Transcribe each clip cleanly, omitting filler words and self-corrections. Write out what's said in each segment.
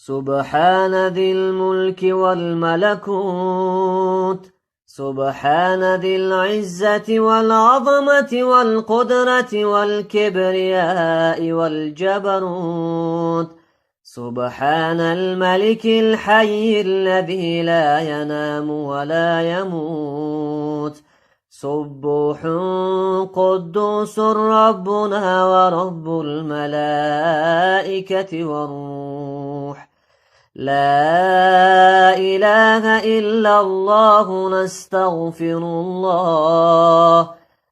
سبحان ذي الملك والملكوت سبحان ذي العزة والعظمة والقدرة والكبرياء والجبروت سبحان الملك الحي الذي لا ينام ولا يموت سبوح قدوس ربنا ورب الملائكة والروح لا إله إلا الله نستغفر الله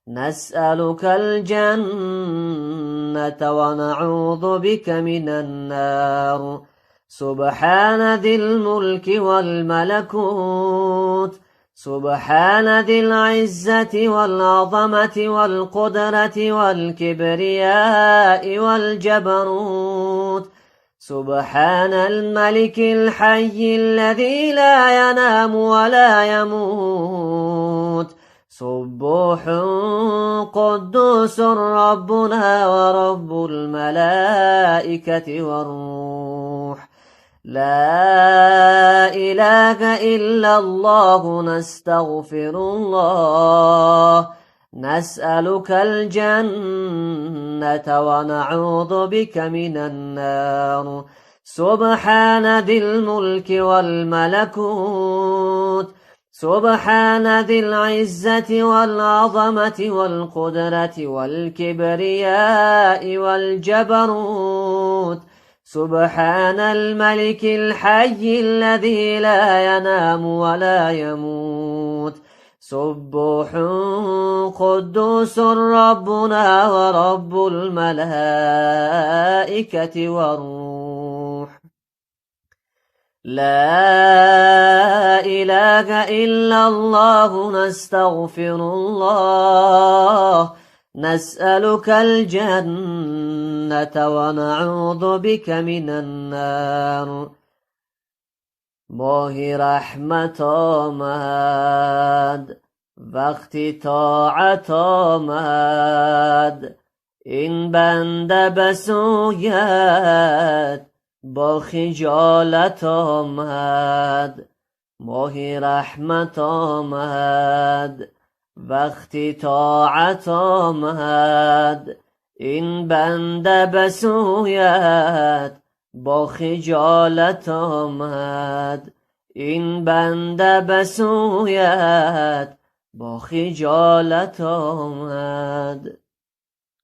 نسألك الجنة ونعوذ بك من النار سبحان ذي الملك والملكوت سبحان ذي العزة والعظمة والقدرة والكبرياء والجبروت سبحان الملك الحي الذي لا ينام ولا يموت سبوح قدوس ربنا ورب الملائكة والروح لا إله إلا الله نستغفر الله نسألك الجنة ونعوذ بك من النار سبحان ذي الملك والملكوت سبحان ذي العزة والعظمة والقدرة والكبرياء والجبروت سبحان الملك الحي الذي لا ينام ولا يموت سبوح قدوس ربنا ورب الملائكة والروح لا إله إلا الله نستغفر الله نسألك الجنة ونعوذ بك من النار ماه رحمت آمد وقتی طاعت آمد این بنده بسویت با خجالت آمد ماه رحمت آمد وقتی طاعت آمد این بنده بسویت با خجالت آمد این بنده بسویت با خجالت آمد